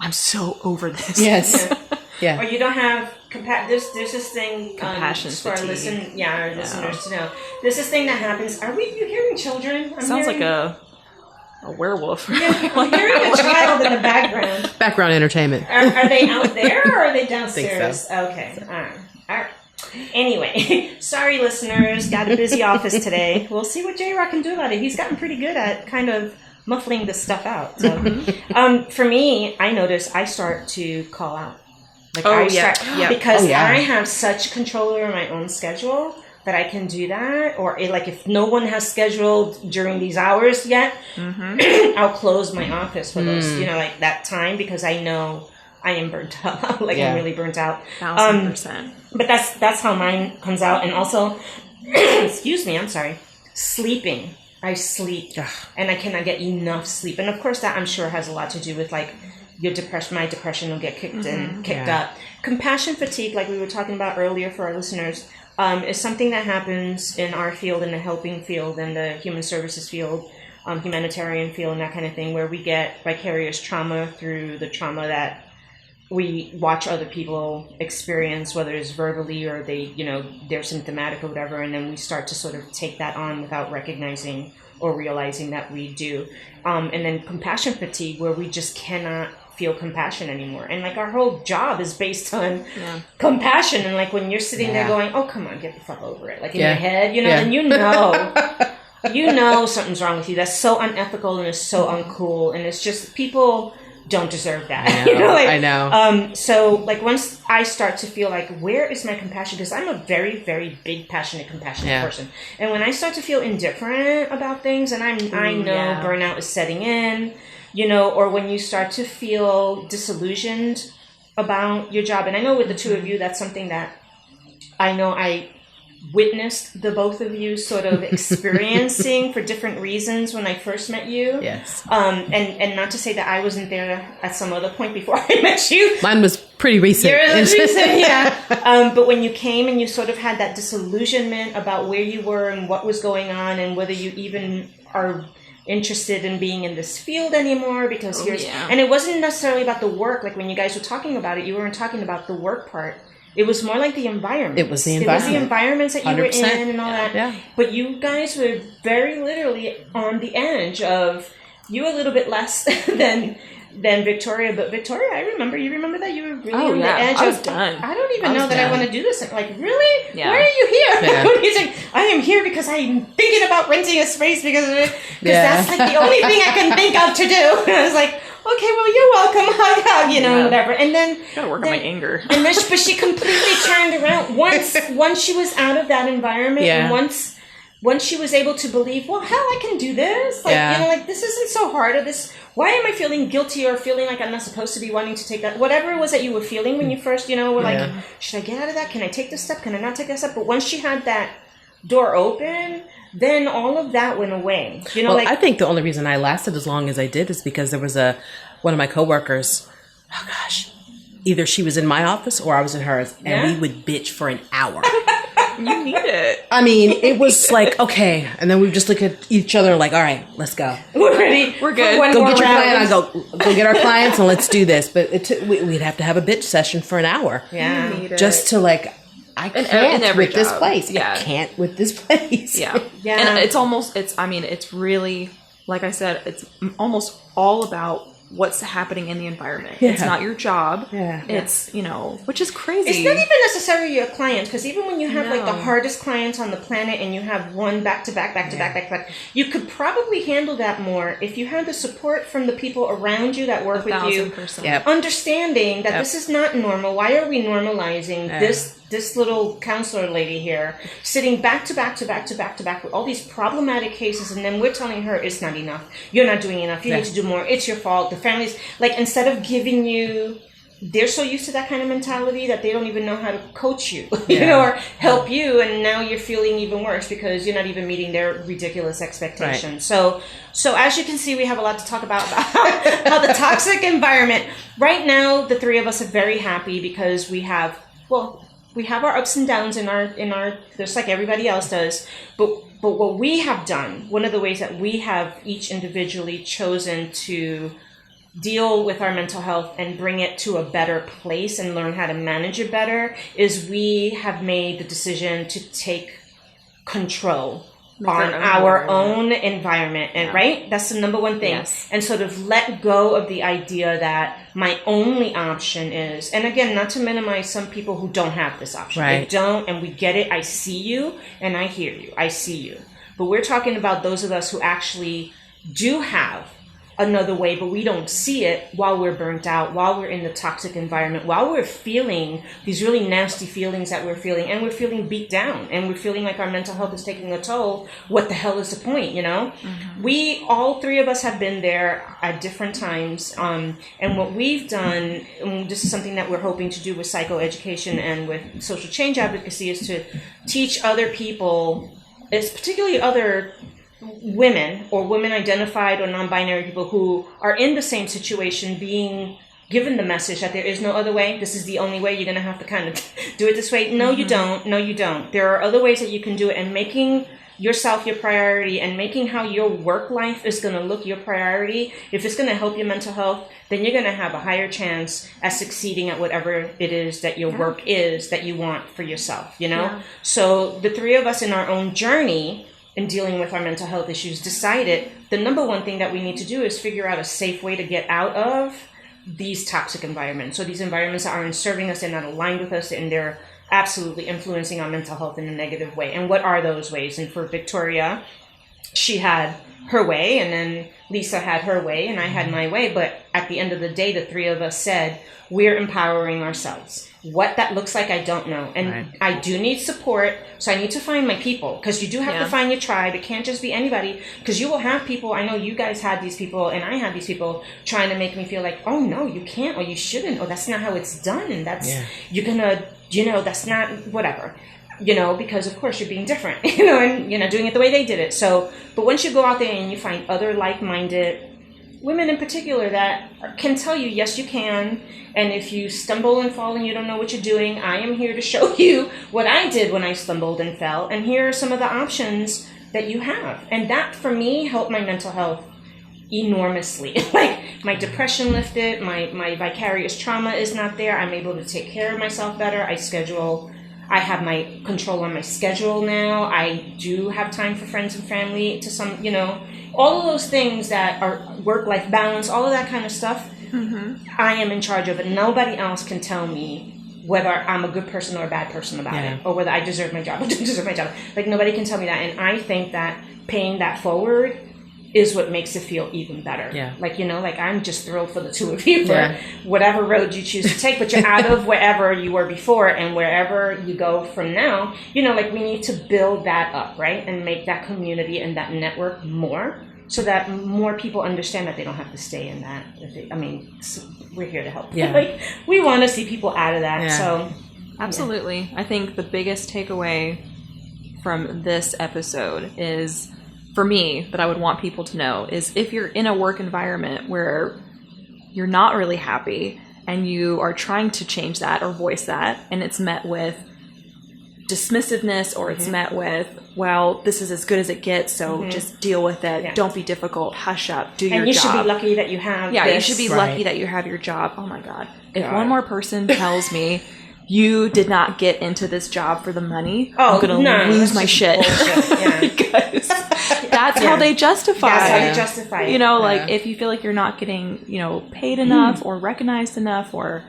I'm so over this. Yes. Yeah. Or you don't have there's this thing compassion for fatigue. our listeners to know. There's this thing that happens. You hearing children? Sounds like a werewolf. Yeah, I'm hearing a child in the background. Background entertainment. Are they out there or are they downstairs? I think so. Okay. All right. Anyway, sorry listeners, got a busy office today. We'll see what J-Rock can do about it. He's gotten pretty good at kind of muffling this stuff out. So, for me, I notice I start to call out. Like because I have such control over my own schedule that I can do that. Or if no one has scheduled during these hours yet, I'll close my office for those, like that time because I know I am burnt out. I'm really burnt out. 1,000%. But that's how mine comes out. And also, excuse me, I'm sorry, sleeping. I sleep and I cannot get enough sleep. And of course that I'm sure has a lot to do with like your depression. My depression will get kicked up. Compassion fatigue, like we were talking about earlier for our listeners, is something that happens in our field, in the helping field, in the human services field, humanitarian field, and that kind of thing, where we get vicarious trauma through the trauma that we watch other people experience, whether it's verbally or they're symptomatic or whatever, and then we start to sort of take that on without recognizing or realizing that we do. And then compassion fatigue, where we just cannot feel compassion anymore. And like our whole job is based on compassion. And like when you're sitting there going, oh, come on, get the fuck over it. Like in your head, and you know something's wrong with you. That's so unethical and it's so uncool. And it's just people don't deserve that. I know. So like once I start to feel like, where is my compassion? Because I'm a very, very big, compassionate person. And when I start to feel indifferent about things, and I know burnout is setting in, or when you start to feel disillusioned about your job. And I know with the two of you, that's something that I know I witnessed the both of you sort of experiencing for different reasons when I first met you. Yes. And not to say that I wasn't there at some other point before I met you. Mine was pretty recent. Yours was recent, yeah. But when you came and you sort of had that disillusionment about where you were and what was going on and whether you even are interested in being in this field anymore, because and it wasn't necessarily about the work. Like when you guys were talking about it, you weren't talking about the work part. It was more like the environment. It was the environments that you were in and all that. Yeah. But you guys were very literally on the edge of, you a little bit less than Victoria. But Victoria, you remember that you were really on the edge I was done. I don't even know that I want to do this. Like, really? Yeah. Why are you here? Yeah. He's like, I am here because I'm thinking about renting a space because that's like the only thing I can think of to do. And I was like, okay, well, you're welcome. Hug, whatever. And then gotta work on my anger. And then, but she completely turned around once she was out of that environment, and once she was able to believe, well, hell, I can do this. Like, this isn't so hard. Or this, why am I feeling guilty or feeling like I'm not supposed to be wanting to take that? Whatever it was that you were feeling when you first, were like, should I get out of that? Can I take this step? Can I not take that step? But once she had that door open, then all of that went away. I think the only reason I lasted as long as I did is because there was one of my coworkers. Oh gosh, either she was in my office or I was in hers, and we would bitch for an hour. You need it. I mean, it was like, okay, and then we would just look at each other like, all right, let's go. We're ready. We're good. Go get your client. I'll go get our clients and let's do this. But we'd have to have a bitch session for an hour. Yeah, just to like. I can't with this place. Yeah. I can't with this place. Yeah. And it's really, like I said, it's almost all about what's happening in the environment. Yeah. It's not your job. Yeah. It's, which is crazy. It's not even necessarily your clients, because even when you have like the hardest clients on the planet and you have one back to back, you could probably handle that more if you have the support from the people around you that work with you, understanding that this is not normal. Why are we normalizing this this little counselor lady here sitting back to back to back to back to back with all these problematic cases, and then we're telling her it's not enough. You're not doing enough. You need to do more. It's your fault. The family's like, instead of giving you, they're so used to that kind of mentality that they don't even know how to coach you, or help you. And now you're feeling even worse because you're not even meeting their ridiculous expectations. Right. So as you can see, we have a lot to talk about how the toxic environment. Right now, the three of us are very happy because we have our ups and downs in our just like everybody else does. But what we have done, one of the ways that we have each individually chosen to deal with our mental health and bring it to a better place and learn how to manage it better, is we have made the decision to take control on our own environment. And right, that's the number one thing. Yes. And sort of let go of the idea that my only option is, and again, not to minimize some people who don't have this option. Right. They don't, and we get it. I see you and I hear you. I see you. But we're talking about those of us who actually do have another way, but we don't see it while we're burnt out, while we're in the toxic environment, while we're feeling these really nasty feelings that we're feeling, and we're feeling beat down, and we're feeling like our mental health is taking a toll. What the hell is the point, Mm-hmm. We, all three of us have been there at different times, and what we've done, and this is something that we're hoping to do with psychoeducation and with social change advocacy, is to teach other people, particularly other women or women identified or non-binary people who are in the same situation, being given the message that there is no other way. This is the only way. You're going to have to kind of do it this way. No, you don't. No, you don't. There are other ways that you can do it, and making yourself your priority and making how your work life is going to look your priority. If it's going to help your mental health, then you're going to have a higher chance at succeeding at whatever it is that your work is that you want for yourself, Yeah. So the three of us in our own journey in dealing with our mental health issues decided the number one thing that we need to do is figure out a safe way to get out of these toxic environments. So these environments that aren't serving us, they're not aligned with us, and they're absolutely influencing our mental health in a negative way. And what are those ways? And for Victoria, she had her way, and then Lisa had her way, and I had my way. But at the end of the day, the three of us said, we're empowering ourselves. What that looks like, I don't know. And I do need support, so I need to find my people, because you do have to find your tribe. It can't just be anybody, because you will have people. I know you guys had these people, and I had these people trying to make me feel like, oh, no, you can't, or you shouldn't, or that's not how it's done, and that's, you're going to, that's not, whatever. Because of course you're being different, and you're not doing it the way they did it. So, but once you go out there and you find other like-minded women in particular that can tell you, yes, you can. And if you stumble and fall and you don't know what you're doing, I am here to show you what I did when I stumbled and fell. And here are some of the options that you have. And that, for me, helped my mental health enormously. Like, my depression lifted, my vicarious trauma is not there. I'm able to take care of myself better. I have my control on my schedule now. I do have time for friends and family to some, all of those things that are work-life balance, all of that kind of stuff. Mm-hmm. I am in charge of it. Nobody else can tell me whether I'm a good person or a bad person about it, or whether I deserve my job or don't deserve my job. Like, nobody can tell me that. And I think that paying that forward is what makes it feel even better. Yeah. Like, I'm just thrilled for the two of you for whatever road you choose to take, but you're out of wherever you were before, and wherever you go from now, we need to build that up, right? And make that community and that network more, so that more people understand that they don't have to stay in that. We're here to help. Yeah. We want to see people out of that. Yeah. So, absolutely. I think the biggest takeaway from this episode is, for me, that I would want people to know, is if you're in a work environment where you're not really happy and you are trying to change that or voice that, and it's met with dismissiveness, or it's met with, well, this is as good as it gets, so just deal with it. Yeah. Don't be difficult. Hush up. Do your job. And you should be lucky that you have this. You should be lucky that you have your job. Oh my God. If one more person tells me you did not get into this job for the money, I'm going to lose my shit. Because that's how they justify. That's how they justify it. Like, if you feel like you're not getting, paid enough or recognized enough, or,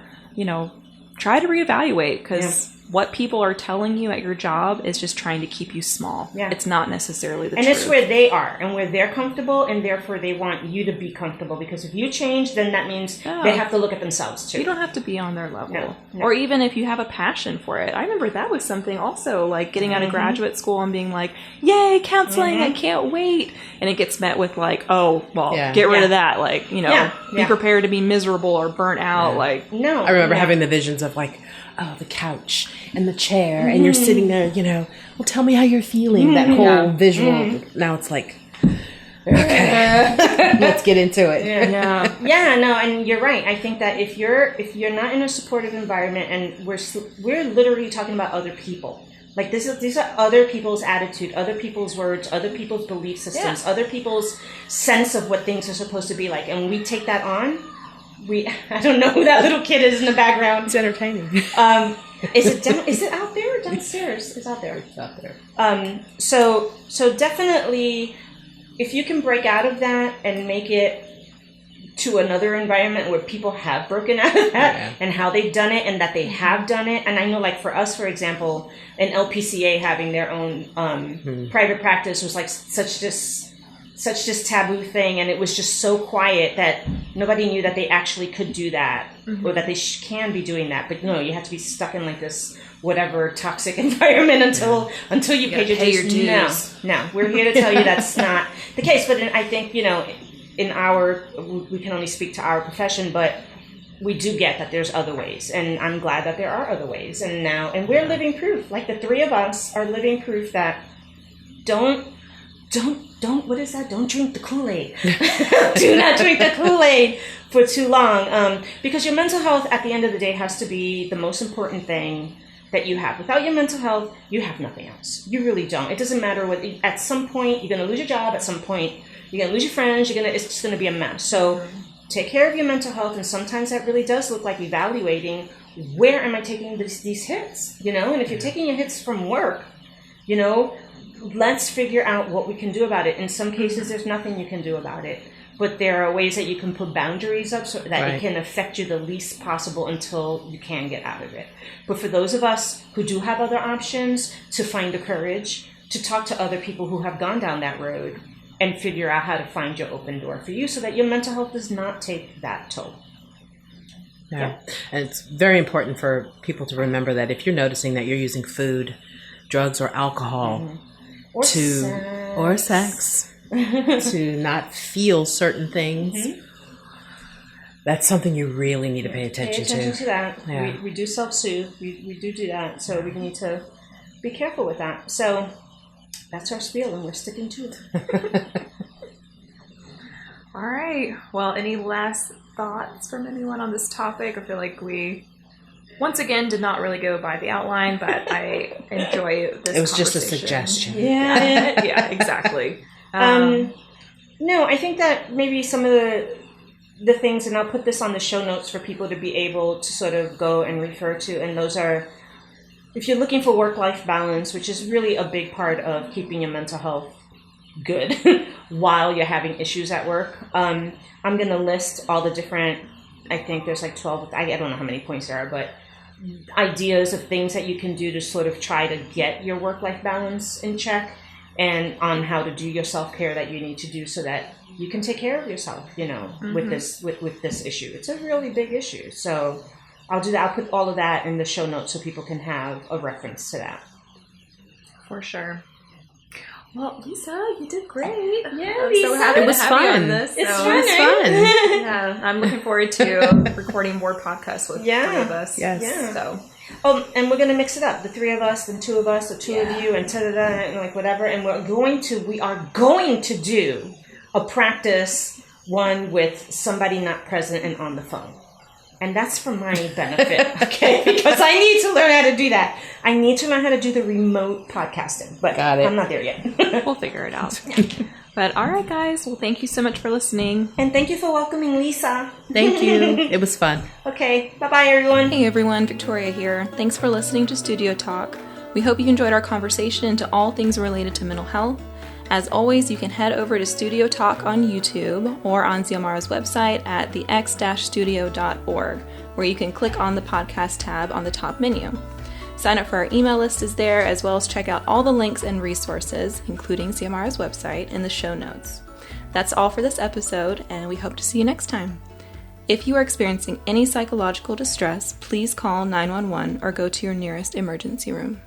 try to reevaluate, because what people are telling you at your job is just trying to keep you small. Yeah. It's not necessarily the truth. And it's where they are and where they're comfortable, and therefore they want you to be comfortable, because if you change, then that means they have to look at themselves too. You don't have to be on their level. No. Or even if you have a passion for it. I remember that was something also, like getting out of graduate school and being like, yay, counseling, I can't wait. And it gets met with like, oh, well, get rid of that. Like, you know, be prepared to be miserable or burnt out. Like, I remember having the visions of like, oh, the couch and the chair, and you're sitting there, you know, well, tell me how you're feeling, that whole visual. Now it's like, okay, let's get into it. No, and you're right. I think that if you're not in a supportive environment, and we're literally talking about other people. Like these are other people's attitude, other people's words, other people's belief systems, other people's sense of what things are supposed to be like, and we take that on. I don't know who that little kid is in the background. It's entertaining. Is it out there or downstairs? It's out there. It's out there. So definitely, if you can break out of that and make it to another environment where people have broken out of that and how they've done it and that they have done it. And I know, like for us, for example, an LPCA having their own private practice was like such this taboo thing, and it was just so quiet that nobody knew that they actually could do that or that they can be doing that. But no, you have to be stuck in like this whatever toxic environment until you pay your dues. No, we're here to tell you that's not the case. But I think, you know, we can only speak to our profession, but we do get that there's other ways, and I'm glad that there are other ways. And we're living proof. Like the three of us are living proof that don't what is that? Don't drink the Kool-Aid. Do not drink the Kool-Aid for too long. Because your mental health at the end of the day has to be the most important thing that you have. Without your mental health, you have nothing else. You really don't. It doesn't matter what, at some point, you're going to lose your job. At some point, you're going to lose your friends. It's just going to be a mess. So take care of your mental health. And sometimes that really does look like evaluating, where am I taking these hits? You know, and if you're taking your hits from work, you know, let's figure out what we can do about it. In some cases, there's nothing you can do about it. But there are ways that you can put boundaries up so that it can affect you the least possible until you can get out of it. But for those of us who do have other options, to find the courage to talk to other people who have gone down that road and figure out how to find your open door for you so that your mental health does not take that toll. Yeah. And it's very important for people to remember that if you're noticing that you're using food, drugs, or alcohol, or sex to not feel certain things, that's something you really need to pay attention to. Pay attention to that. Yeah. We do self-soothe. We do that. So we need to be careful with that. So that's our spiel, and we're sticking to it. All right. Well, any last thoughts from anyone on this topic? I feel like we once again did not really go by the outline, but I enjoy this. It was just a suggestion. Yeah, exactly. No, I think that maybe some of the things, and I'll put this on the show notes for people to be able to sort of go and refer to, and those are, if you're looking for work-life balance, which is really a big part of keeping your mental health good while you're having issues at work, I'm going to list all the different, I think there's like 12, I don't know how many points there are, but ideas of things that you can do to sort of try to get your work-life balance in check, and on how to do your self-care that you need to do so that you can take care of yourself, you know, with this issue. It's a really big issue. So I'll do that. I'll put all of that in the show notes so people can have a reference to that. For sure. Well, Lisa, you did great. Yeah, I'm so happy it was to have fun. you on this. It's so fun. It was fun. Yeah, I'm looking forward to recording more podcasts with three of us. Yes. Yeah. So. Oh, and we're going to mix it up. The three of us, and two of us, or two of you, and ta-da-da, and like whatever. And we are going to do a practice one with somebody not present and on the phone. And that's for my benefit, okay? Because I need to learn how to do that. I need to learn how to do the remote podcasting, but I'm not there yet. We'll figure it out. But all right, guys. Well, thank you so much for listening. And thank you for welcoming Lisa. Thank you. It was fun. Okay. Bye-bye, everyone. Hey, everyone. Victoria here. Thanks for listening to Studio Talk. We hope you enjoyed our conversation into all things related to mental health. As always, you can head over to Studio Talk on YouTube or on Xiomara's website at thex-studio.org, where you can click on the podcast tab on the top menu. Sign up for our email list is there, as well as check out all the links and resources, including Xiomara's website, in the show notes. That's all for this episode, and we hope to see you next time. If you are experiencing any psychological distress, please call 911 or go to your nearest emergency room.